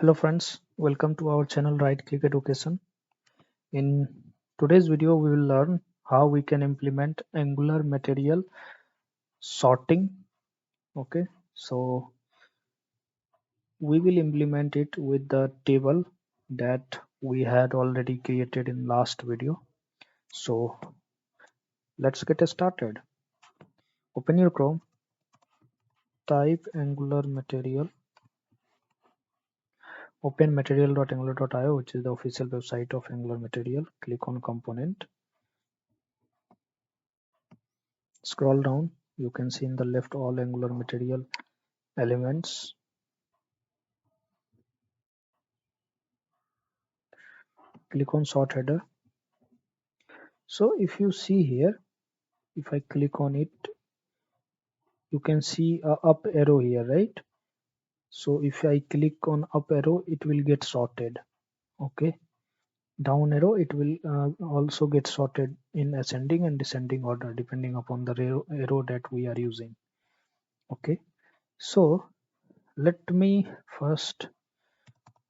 Hello friends, welcome to our channel Right Click Education. In today's video we will learn how we can implement Angular material sorting. Okay, so we will implement it with the table that we had already created in last video. So let's get started. Open your Chrome, type Angular material, open material.angular.io, which is the official website of Angular material. Click on component. Scroll down, you can see in the left all Angular material elements. Click on sort header. So if you see here, if I click on it, you can see a up arrow here, right? So if I click on up arrow, it will get sorted. Okay, down arrow, it will also get sorted in ascending and descending order depending upon the arrow that we are using. Okay, so let me first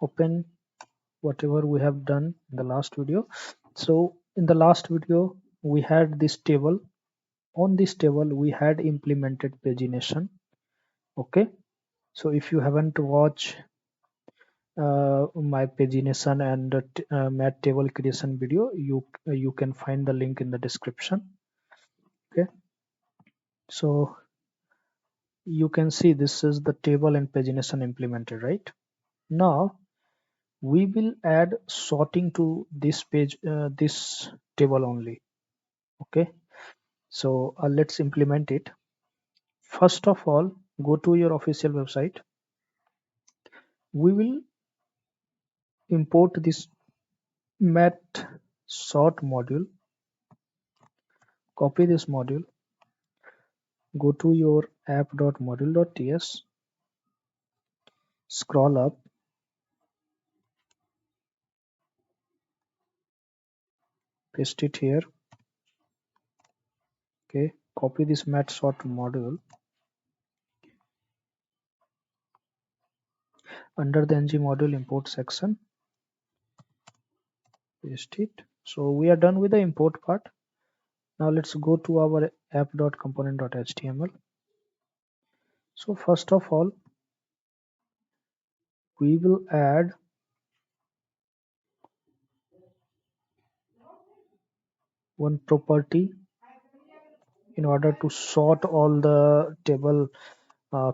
open whatever we have done in the last video. So in the last video we had this table. On this table we had implemented pagination. Okay, so if you haven't watched my pagination and mat table creation video, you can find the link in the description. Okay, so you can see this is the table and pagination implemented, right? Now we will add sorting to this page, this table only. Okay, so let's implement it. First of all, go to your official website. We will import this MatSort module. Copy this module. Go to your app.module.ts. Scroll up. Paste it here. Okay. Copy this MatSort module. Under the ng module import section. Paste it. So we are done with the import part. Now let's go to our app.component.html. So first of all, we will add one property in order to sort all the table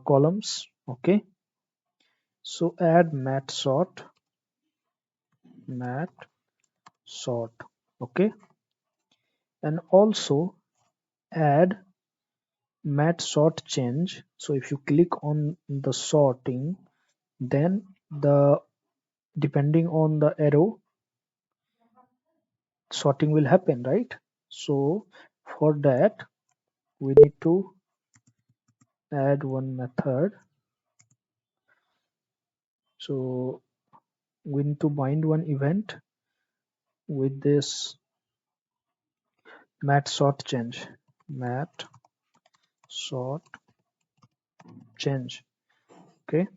columns. Okay, so add matsort. Okay, and also add matSortChange. So if you click on the sorting, then the depending on the arrow, sorting will happen, right? So for that we need to add one method. So we need to bind one event with this matSortChange. matSortChange. Okay,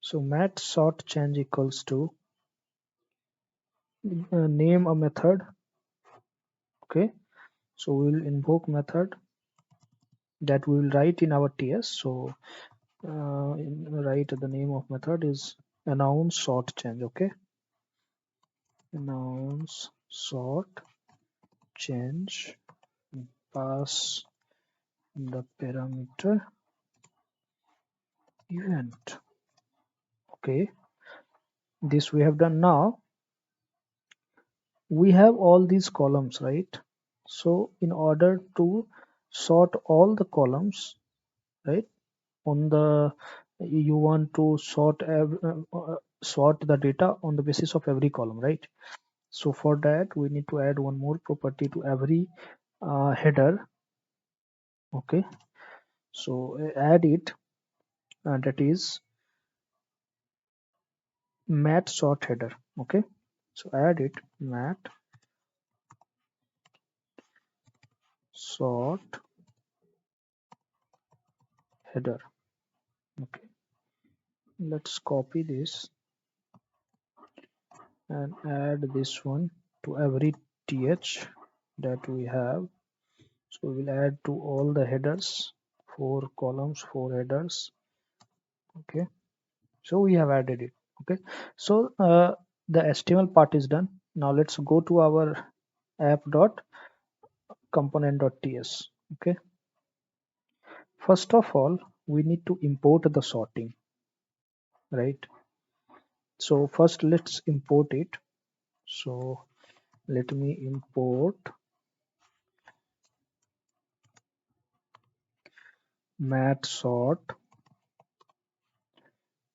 so matSortChange equals to name a method. Okay, so we will invoke method that we will write in our TS. So write the name of method is AnnounceSortChange. Okay, AnnounceSortChange. Pass the parameter event. Okay, this we have done. Now we have all these columns, right? So in order to sort all the columns, right, on the you want to sort the data on the basis of every column, right? So for that we need to add one more property to every header. Okay, so add it, that is matSort header. Okay, so add it matSort header. Okay, let's copy this and add this one to every th that we have. So we'll add to all the headers, 4 columns, 4 headers. Okay, so we have added it. Okay, so the HTML part is done. Now let's go to our app.component.ts. Okay, first of all we need to import the sorting, right? So first let's import it. So let me import MatSort,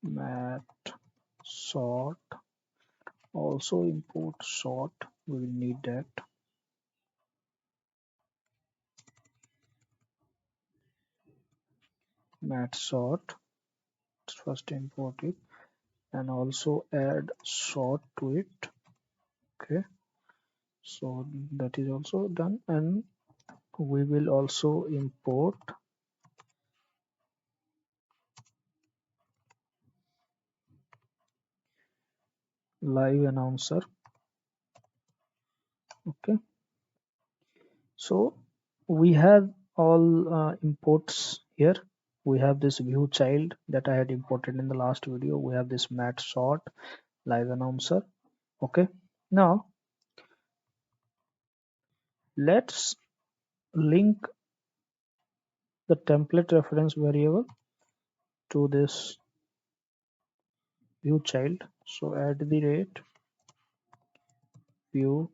MatSort, also import sort, we will need that. MatSort, first import it and also add sort to it. Okay, so that is also done, and we will also import live announcer. Okay, so we have all imports here. We have this ViewChild that I had imported in the last video. We have this matSort, live announcer. Okay, now let's link the template reference variable to this ViewChild. So add the rate view,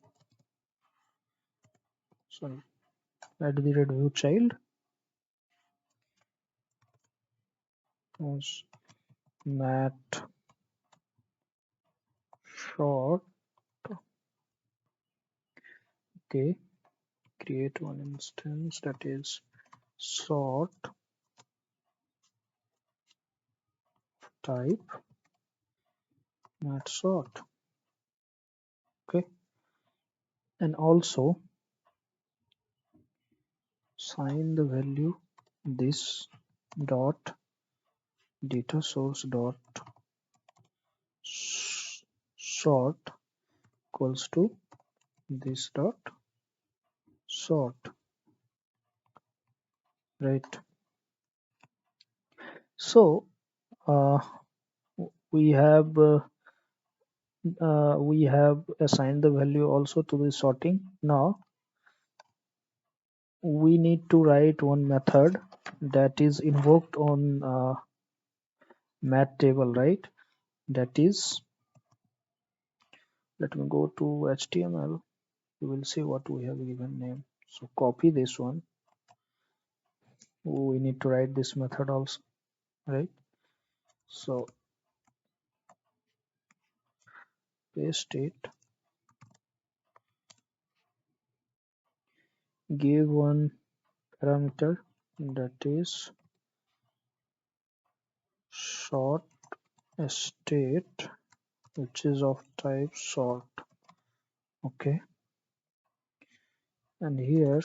sorry, add the rate ViewChild as matSort. Okay, create one instance that is sort type matSort. Okay, and also sign the value this dot data source dot sort equals to this dot sort, right? So uh, we have assigned the value also to the sorting. Now we need to write one method that is invoked on mat table, right? That is, let me go to HTML. You will see what we have given name. So copy this one. We need to write this method also, right? So paste it, give one parameter that is sort state, which is of type sort. Okay, and here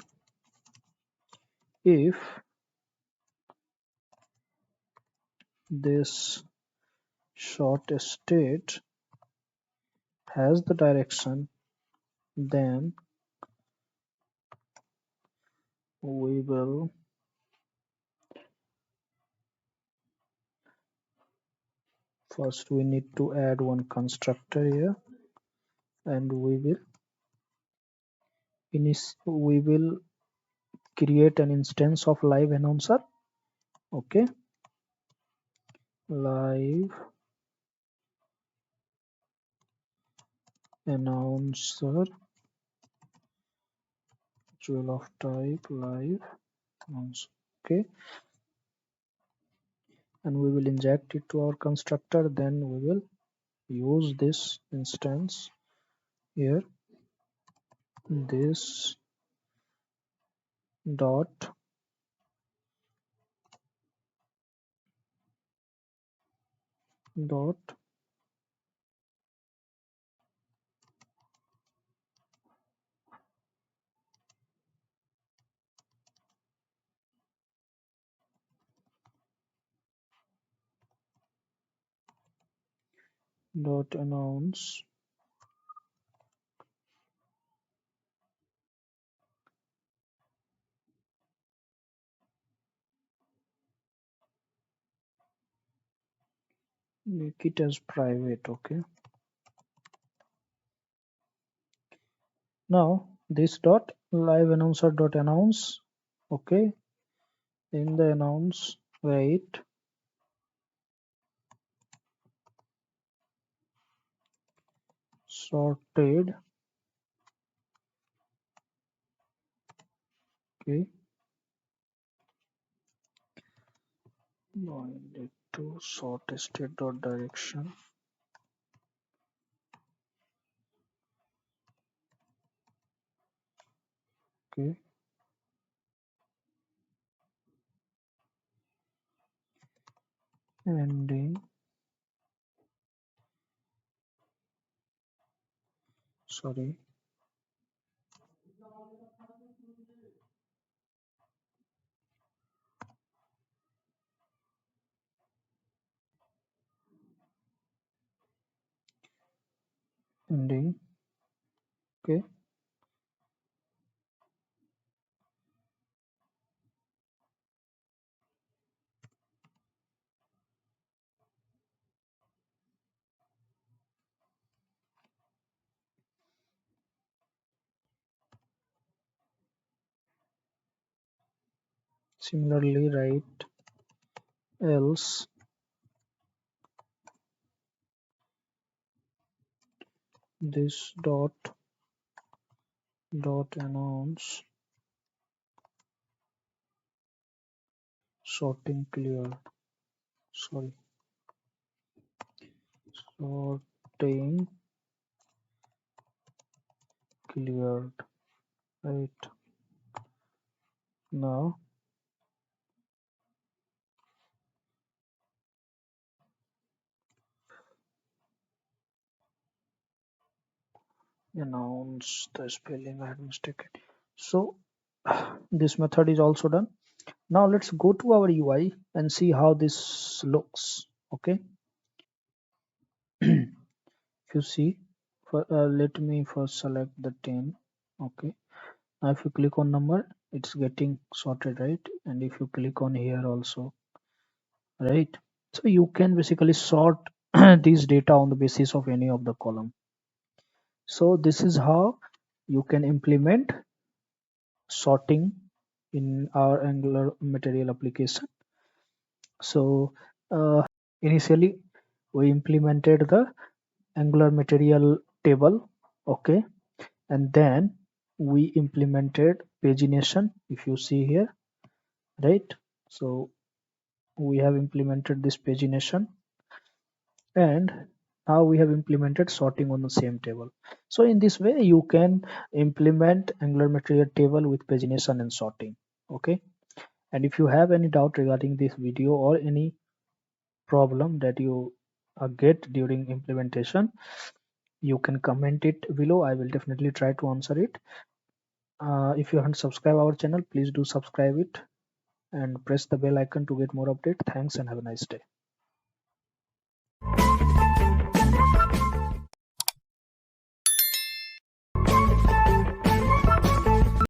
if this sort state has the direction, then we will first we need to add one constructor here, and we will create an instance of live announcer. Okay, live announcer, jewel of type live announcer. Okay, and we will inject it to our constructor. Then we will use this instance here, this dot dot dot announce make it as private. Okay, now this dot live announcer dot announce. Okay, in the announce wait sorted. Okay, bind to sort state dot direction. Okay, ending sorry ending. Okay, similarly write else this dot announce sorting clear. Sorry, sorting cleared. Right now, announce the spelling I had mistaken. So this method is also done. Now let's go to our UI and see how this looks. Okay, if you see, let me first select the 10. Okay, now if you click on number, it's getting sorted, right? And if you click on here also, right? So you can basically sort these data on the basis of any of the column. So this is how you can implement sorting in our Angular material application. So initially we implemented the Angular material table, okay, and then we implemented pagination. If you see here, right? So we have implemented this pagination, and now we have implemented sorting on the same table. So in this way you can implement Angular material table with pagination and sorting. Okay, and if you have any doubt regarding this video or any problem that you get during implementation, you can comment it below. I will definitely try to answer it. If you haven't subscribed our channel, please do subscribe it and press the bell icon to get more update. Thanks and have a nice day.